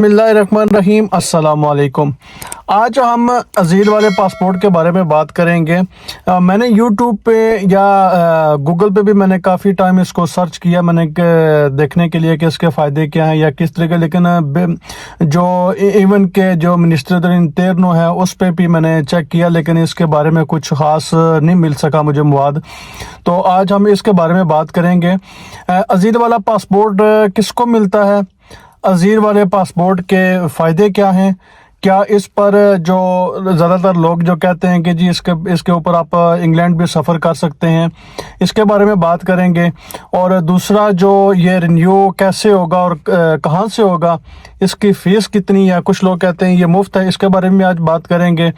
बिस्मिल्लाहिर्रहमानिर्रहीम अस्सलाम वालेकुम। आज हम अज़ील वाले पासपोर्ट के बारे में बात करेंगे। मैंने यूट्यूब पे या गूगल पे भी मैंने काफ़ी टाइम इसको सर्च किया, मैंने देखने के लिए कि इसके फ़ायदे क्या हैं या किस तरीके, लेकिन जो इवन के जो मिनिस्टर दर इंटरनो है उस पे भी मैंने चेक किया, लेकिन इसके बारे में कुछ ख़ास नहीं मिल सका मुझे मवाद। तो आज हम इसके बारे में बात करेंगे। अज़ील वाला पासपोर्ट किसको मिलता है, अज़ील वाले पासपोर्ट के फ़ायदे क्या हैं, क्या इस पर जो ज़्यादातर लोग जो कहते हैं कि जी इसके ऊपर आप इंग्लैंड भी सफ़र कर सकते हैं, इसके बारे में बात करेंगे। और दूसरा, जो ये रिन्यू कैसे होगा और कहाँ से होगा, इसकी फ़ीस कितनी है, कुछ लोग कहते हैं ये मुफ्त है, इसके बारे में आज बात करेंगे।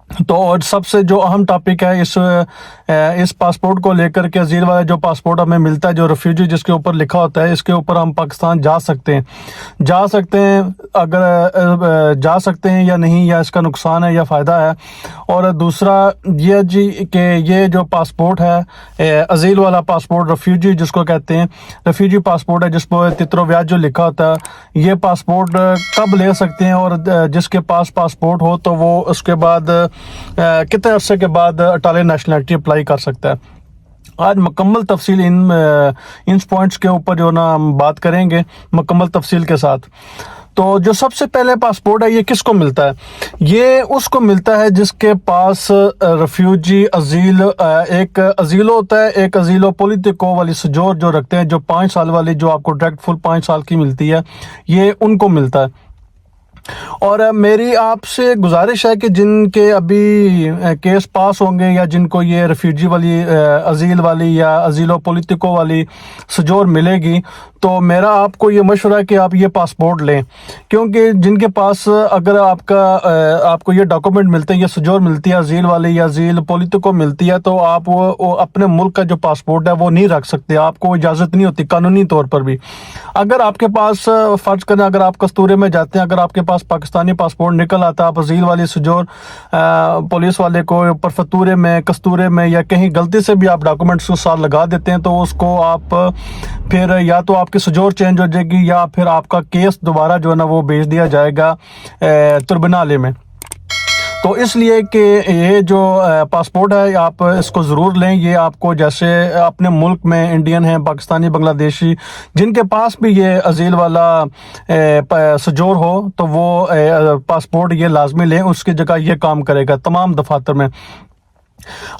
तो और सबसे जो अहम टॉपिक है इस पासपोर्ट को लेकर के, अज़ील वाला जो पासपोर्ट हमें मिलता है, जो रेफ्यूजी जिसके ऊपर लिखा होता है, इसके ऊपर हम पाकिस्तान जा सकते हैं अगर जा सकते हैं या नहीं, या इसका नुकसान है या फ़ायदा है। और दूसरा ये जी कि ये जो पासपोर्ट है अज़ील वाला पासपोर्ट, रेफ्यूजी जिसको कहते हैं, रेफ्यूजी पासपोर्ट है जिस पर तित्रो व्याज जो लिखा होता है, ये पासपोर्ट कब ले सकते हैं, और जिसके पास पासपोर्ट हो तो वो उसके बाद कितने अरसे के बाद इटालियन नेशनलिटी अप्लाई कर सकता है। आज मुकम्मल तफसील इन पॉइंट्स के ऊपर जो ना हम बात करेंगे मुकम्मल तफसील के साथ। तो जो सबसे पहले पासपोर्ट है ये किसको मिलता है, ये उसको मिलता है जिसके पास रेफ्यूजी अज़ील, एक अज़ीलो होता है, एक अज़ीलो पॉलिटिको वाली सजोर जो रखते हैं, जो 5 साल वाली, जो आपको डायरेक्ट फुल 5 साल की मिलती है, ये उनको मिलता है। और मेरी आपसे गुजारिश है कि जिनके अभी केस पास होंगे या जिनको ये रेफ्यूजी वाली अज़ील वाली या अज़ीलो पॉलिटिको वाली सजोर मिलेगी, तो मेरा आपको ये मशवरा है कि आप ये पासपोर्ट लें, क्योंकि जिनके पास अगर आपको ये डॉक्यूमेंट मिलते हैं, ये सजोर मिलती है अज़ील वाली या अज़ील पॉलिटिको मिलती है, तो आप वो अपने मुल्क का जो पासपोर्ट है वो नहीं रख सकते, आपको इजाज़त नहीं होती कानूनी तौर पर भी। अगर आपके पास फ़र्ज़ करें, अगर आप कस्तूरे में जाते हैं, अगर आपके पास पाकिस्तानी पासपोर्ट निकल आता है, आप अज़ील वाली सजोर पुलिस वाले को ऊपर फतूरे में, कस्तूरे में या कहीं गलती से भी आप डॉक्यूमेंट्स को साथ लगा देते हैं, तो उसको आप फिर या तो आपकी सजोर चेंज हो जाएगी या फिर आपका केस दोबारा जो है ना वो भेज दिया जाएगा ट्रिब्यूनल में। तो इसलिए कि ये जो पासपोर्ट है आप इसको ज़रूर लें। ये आपको जैसे अपने मुल्क में इंडियन हैं, पाकिस्तानी, बांग्लादेशी, जिनके पास भी ये अज़ील वाला सजोर हो, तो वो पासपोर्ट ये लाजमी लें, उसकी जगह ये काम करेगा तमाम दफातर में।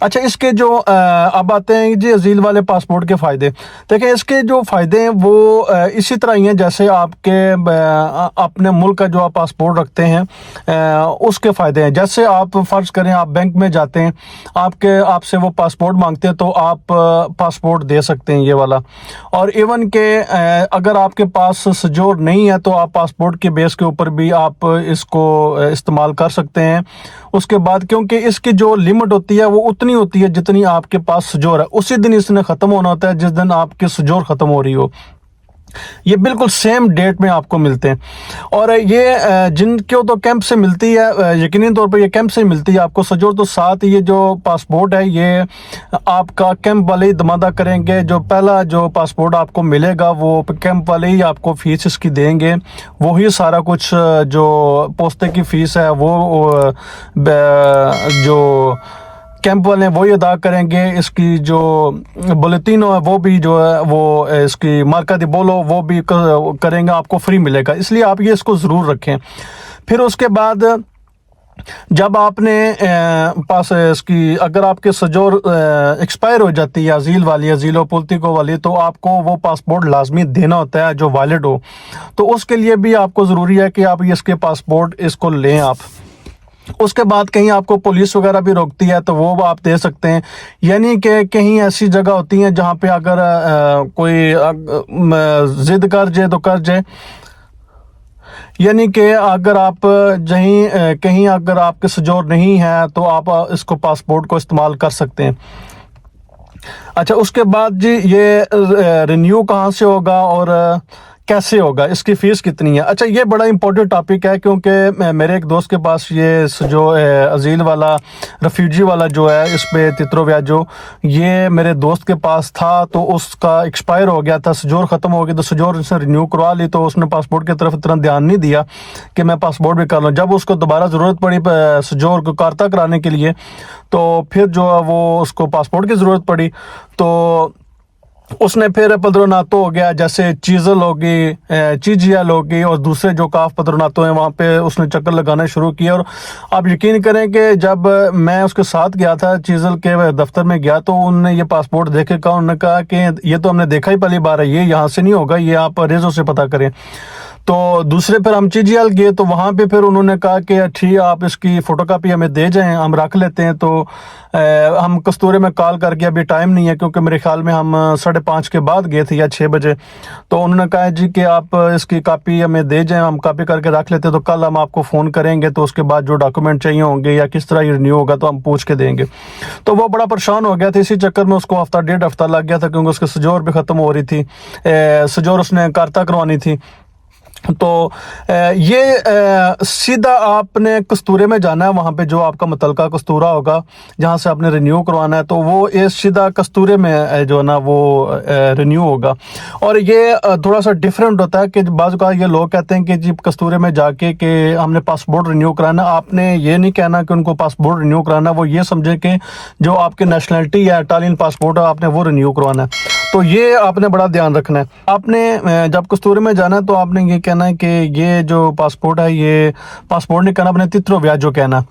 अच्छा, इसके जो अब आते हैं जी अज़ील वाले पासपोर्ट के फ़ायदे। देखिए, इसके जो फ़ायदे हैं वो इसी तरह ही हैं जैसे आपके अपने मुल्क का जो आप पासपोर्ट रखते हैं उसके फ़ायदे हैं। जैसे आप फ़र्ज़ करें आप बैंक में जाते हैं, आपसे वो पासपोर्ट मांगते हैं, तो आप पासपोर्ट दे सकते हैं ये वाला। और इवन के अगर आपके पास सजोर नहीं है तो आप पासपोर्ट के बेस के ऊपर भी आप इसको इस्तेमाल कर सकते हैं। उसके बाद क्योंकि इसकी जो लिमिट होती है वो उतनी होती है जितनी आपके पास सजोर है, उसी दिन इसने ख़त्म होना होता है जिस दिन आपकी सजोर ख़त्म हो रही हो। ये बिल्कुल सेम डेट में आपको मिलते हैं। और ये जिनको तो कैंप से मिलती है, यकीनी तौर पर ये कैंप से मिलती है आपको सजोर, तो साथ ये जो पासपोर्ट है ये आपका कैंप वाले ही दमादा करेंगे। जो पहला जो पासपोर्ट आपको मिलेगा वो कैंप वाले ही आपको फ़ीस इसकी देंगे, वही सारा कुछ जो पोस्ते की फ़ीस है वो जो कैंप वाले हैं वही अदा करेंगे। इसकी जो बुलेटिनो है वो भी जो है वो इसकी मार्का दी बोलो वो भी करेंगे, आपको फ्री मिलेगा, इसलिए आप ये इसको ज़रूर रखें। फिर उसके बाद जब आपने पास इसकी अगर आपके सजोर एक्सपायर हो जाती है अज़ील वाली, अज़ीलो पॉलिटिको वाली, तो आपको वो पासपोर्ट लाजमी देना होता है जो वैलिड हो। तो उसके लिए भी आपको ज़रूरी है कि आप इसके पासपोर्ट इसको लें आप। उसके बाद कहीं आपको पुलिस वगैरह भी रोकती है तो वो आप दे सकते हैं। यानी कि कहीं ऐसी जगह होती हैं जहाँ पे अगर कोई ज़िद कर जाए तो कर जाए, यानी कि अगर आप कहीं अगर आपके सजोर नहीं है तो आप इसको पासपोर्ट को इस्तेमाल कर सकते हैं। अच्छा, उसके बाद जी ये रिन्यू कहाँ से होगा और कैसे होगा, इसकी फ़ीस कितनी है। अच्छा ये बड़ा इंपॉर्टेंट टॉपिक है क्योंकि मेरे एक दोस्त के पास ये जो अजील वाला रेफ्यूजी वाला जो है इस पे तित्रो व्याजो, ये मेरे दोस्त के पास था तो उसका एक्सपायर हो गया था, सजोर ख़त्म हो गया तो सजोर उसने रिन्यू करवा ली, तो उसने पासपोर्ट की तरफ इतना ध्यान नहीं दिया कि मैं पासपोर्ट भी कर लूँ। जब उसको दोबारा ज़रूरत पड़ी सजोर को कारता कराने के लिए तो फिर जो है वो उसको पासपोर्ट की ज़रूरत पड़ी, तो उसने फिर पद्रोनातो हो गया, जैसे चीज़ल होगी, चीजियल होगी और दूसरे जो काफ पद्रोनातो हैं वहाँ पे उसने चक्कर लगाना शुरू किया। और आप यकीन करें कि जब मैं उसके साथ गया था चीज़ल के दफ्तर में गया तो उन्होंने ये पासपोर्ट देखे कहा, उन्होंने कहा कि ये तो हमने देखा ही पहली बार है, ये यहाँ से नहीं होगा, ये आप रेज़ो से पता करें। तो दूसरे फिर हम चीजियल गए तो वहाँ पे फिर उन्होंने कहा कि ठीक आप इसकी फ़ोटोकॉपी हमें दे जाएं, हम रख लेते हैं। तो हम कस्तूरे में कॉल करके अभी टाइम नहीं है क्योंकि मेरे ख्याल में हम 5:30 के बाद गए थे या 6 बजे, तो उन्होंने कहा जी कि आप इसकी कॉपी हमें दे जाएं, हम कॉपी करके रख लेते हैं, तो कल हम आपको फ़ोन करेंगे, तो उसके बाद जो डॉक्यूमेंट चाहिए होंगे या किस तरह ये रिन्यू होगा तो हम पूछ के देंगे। तो वो बड़ा परेशान हो गया था, इसी चक्कर में उसको हफ्ता डेढ़ हफ्ता लग गया था क्योंकि उसकी सजोर भी ख़त्म हो रही थी, सजोर उसने कारता करवानी थी। तो ये सीधा आपने कस्तूरे में जाना है, वहाँ पे जो आपका मुतलका कस्तूरा होगा जहाँ से आपने रिन्यू करवाना है, तो वो ये सीधा कस्तूरे में जो है ना वो रिन्यू होगा। और ये थोड़ा सा डिफरेंट होता है कि बाज़ का ये लोग कहते हैं कि जी कस्तूरे में जाके कि हमने पासपोर्ट रिन्यू कराना, आपने ये नहीं कहना कि उनको पासपोर्ट रिन्यू कराना, वो ये समझे कि जो आपकी नेशनलिटी या इटालियन पासपोर्ट है आपने वो रिन्यू करवाना है। तो ये आपने बड़ा ध्यान रखना है। आपने जब कस्तूरे में जाना है तो आपने ये कहना है कि ये जो पासपोर्ट है ये पासपोर्ट नहीं कहना, अपने तित्रो व्याजो कहना,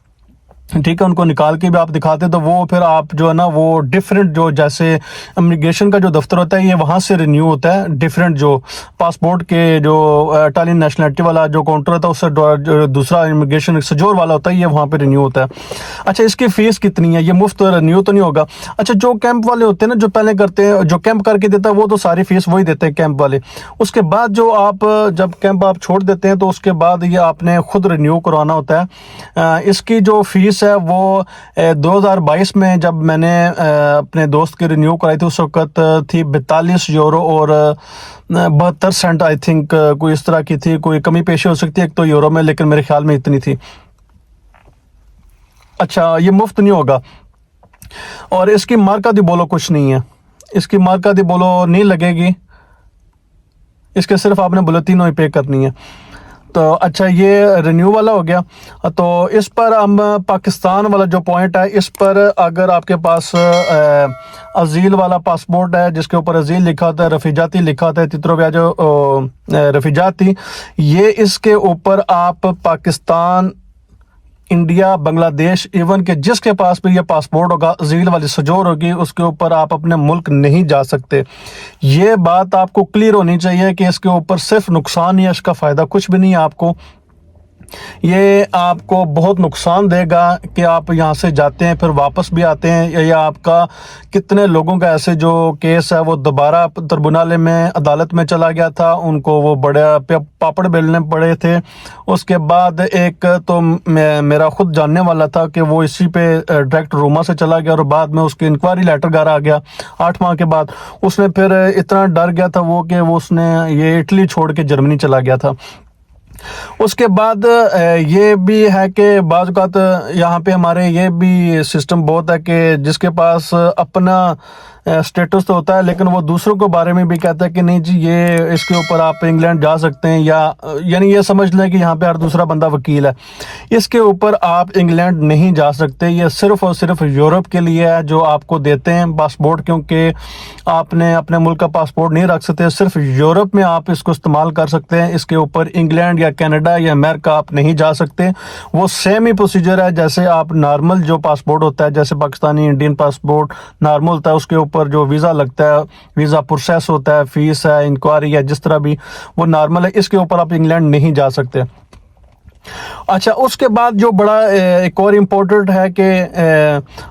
ठीक है। उनको निकाल के भी आप दिखाते तो वो फिर आप जो है ना वो डिफरेंट जो जैसे इमिग्रेशन का जो दफ्तर होता है ये वहाँ से रिन्यू होता है, डिफरेंट जो पासपोर्ट के जो इटालियन नेशनलिटी वाला जो काउंटर होता है उससे जो दूसरा इमिग्रेशन सजोर वाला होता है ये वहाँ पे रिन्यू होता है। अच्छा इसकी फ़ीस कितनी है, ये मुफ्त रिन्यू तो नहीं होगा। अच्छा जो कैंप वाले होते हैं ना जो पहले करते हैं, जो कैंप करके देता है वो तो सारी फीस वही देते हैं कैंप वाले। उसके बाद जो आप जब कैंप आप छोड़ देते हैं तो उसके बाद ये आपने खुद रिन्यू करवाना होता है। इसकी जो फीस है वो 2022 में जब मैंने अपने दोस्त की रिन्यू कराई थी उस वक्त थी 42 यूरो और 72 सेंट, आई थिंक कोई इस तरह की थी, कोई कमी पेशी हो सकती है एक तो यूरो में, लेकिन मेरे ख्याल में इतनी थी। अच्छा ये मुफ्त नहीं होगा और इसकी मार्का दी बोलो कुछ नहीं है, इसकी मार्का दी बोलो नहीं लगेगी, इसके सिर्फ आपने बुलेटिन ही पे करनी है। तो अच्छा ये रिन्यू वाला हो गया। तो इस पर हम पाकिस्तान वाला जो पॉइंट है इस पर अगर आपके पास अजील वाला पासपोर्ट है जिसके ऊपर अजील लिखा होता है, रफीजाती लिखा होता है, तित्रो व्याजो रफीजाती, ये इसके ऊपर आप पाकिस्तान, इंडिया, बांग्लादेश, इवन के जिसके पास भी ये पासपोर्ट होगा अजील वाली सजोर होगी उसके ऊपर आप अपने मुल्क नहीं जा सकते। ये बात आपको क्लियर होनी चाहिए कि इसके ऊपर सिर्फ नुकसान ही है, इसका फ़ायदा कुछ भी नहीं है आपको। ये आपको बहुत नुकसान देगा कि आप यहाँ से जाते हैं फिर वापस भी आते हैं, या आपका कितने लोगों का ऐसे जो केस है वो दोबारा ट्रिब्यूनल में अदालत में चला गया था, उनको वो बड़े पापड़ बेलने पड़े थे। उसके बाद एक तो मेरा खुद जानने वाला था कि वो इसी पे डायरेक्ट रोमा से चला गया और बाद में उसकी इंक्वायरी लेटर घर आ गया 8 माह के बाद। उसने फिर इतना डर गया था वो कि वो उसने ये इटली छोड़ के जर्मनी चला गया था। उसके बाद ये भी है कि बाज़ औक़ात यहाँ पे हमारे ये भी सिस्टम बहुत है कि जिसके पास अपना स्टेटस तो होता है लेकिन वो दूसरों के बारे में भी कहता है कि नहीं जी ये इसके ऊपर आप इंग्लैंड जा सकते हैं, या यानी ये समझ लें कि यहाँ पे हर दूसरा बंदा वकील है, इसके ऊपर आप इंग्लैंड नहीं जा सकते। ये सिर्फ और सिर्फ यूरोप के लिए है जो आपको देते हैं पासपोर्ट, क्योंकि आपने अपने मुल्क का पासपोर्ट नहीं रख सकते, सिर्फ यूरोप में आप इसको इस्तेमाल कर सकते हैं। इसके ऊपर इंग्लैंड या कनाडा या अमेरिका आप नहीं जा सकते। वो सेम ही प्रोसीजर है जैसे आप नॉर्मल जो पासपोर्ट होता है, जैसे पाकिस्तानी इंडियन पासपोर्ट नॉर्मल होता है, उसके ऊपर जो वीज़ा लगता है, वीज़ा प्रोसेस होता है, फीस है, इंक्वायरी है, जिस तरह भी वो नॉर्मल है, इसके ऊपर आप इंग्लैंड नहीं जा सकते। अच्छा उसके बाद जो बड़ा एक और इम्पोर्टेंट है कि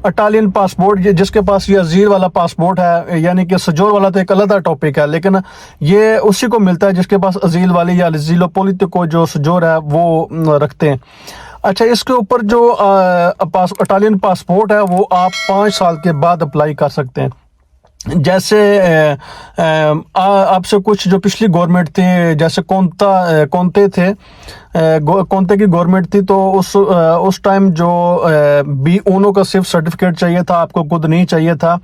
इटालियन पासपोर्ट, जिसके पास ये अजील वाला पासपोर्ट है, यानी कि सजोर वाला तो एक अलग टॉपिक है, लेकिन ये उसी को मिलता है जिसके पास अजील वाली या अजीलो पोलिटिको जो सजोर है वो रखते हैं। अच्छा इसके ऊपर जो इटालियन पासपोर्ट है वो आप 5 साल के बाद अप्लाई कर सकते हैं। جیسے آپ سے کچھ جو پچھلی گورنمنٹ تھی، جیسے کونتے تھے، کونتے کی گورنمنٹ تھی، تو اس ٹائم جو B1 کا صرف سرٹیفکیٹ چاہیے تھا، آپ کو خود نہیں چاہیے تھا،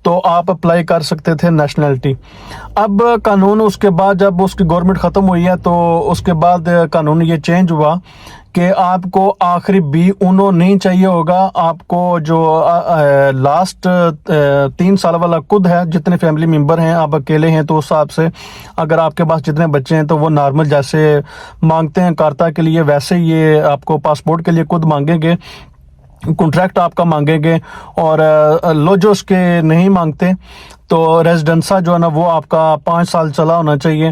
تو آپ اپلائی کر سکتے تھے نیشنلٹی۔ اب قانون اس کے بعد جب اس کی گورنمنٹ ختم ہوئی ہے تو اس کے بعد قانون یہ چینج ہوا کہ آپ کو آخری B1 نہیں چاہیے ہوگا، آپ کو جو لاسٹ 3 سال والا خود ہے، جتنے فیملی ممبر ہیں، آپ اکیلے ہیں تو اس حساب سے اگر آپ کے پاس جتنے بچے ہیں تو وہ نارمل جیسے مانگتے ہیں کارتا کے لیے ویسے یہ آپ کو پاسپورٹ کے لیے خود مانگیں گے، کنٹریکٹ آپ کا مانگیں گے، اور لوجوس کے نہیں مانگتے۔ تو ریزیڈنسا جو ہے نا وہ آپ کا 5 سال چلا ہونا چاہیے،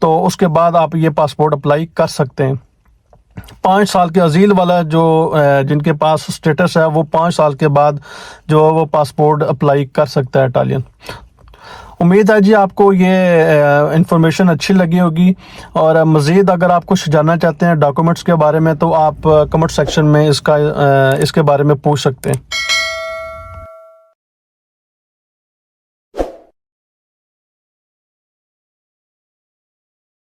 تو اس کے بعد آپ یہ پاسپورٹ اپلائی کر سکتے ہیں۔ 5 سال کے ازیل والا جو جن کے پاس سٹیٹس ہے وہ 5 سال کے بعد جو وہ پاسپورٹ اپلائی کر سکتا ہے اٹالین۔ امید ہے جی آپ کو یہ انفارمیشن اچھی لگی ہوگی، اور مزید اگر آپ کچھ جاننا چاہتے ہیں ڈاکومنٹس کے بارے میں تو آپ کمنٹ سیکشن میں اس کے بارے میں پوچھ سکتے ہیں۔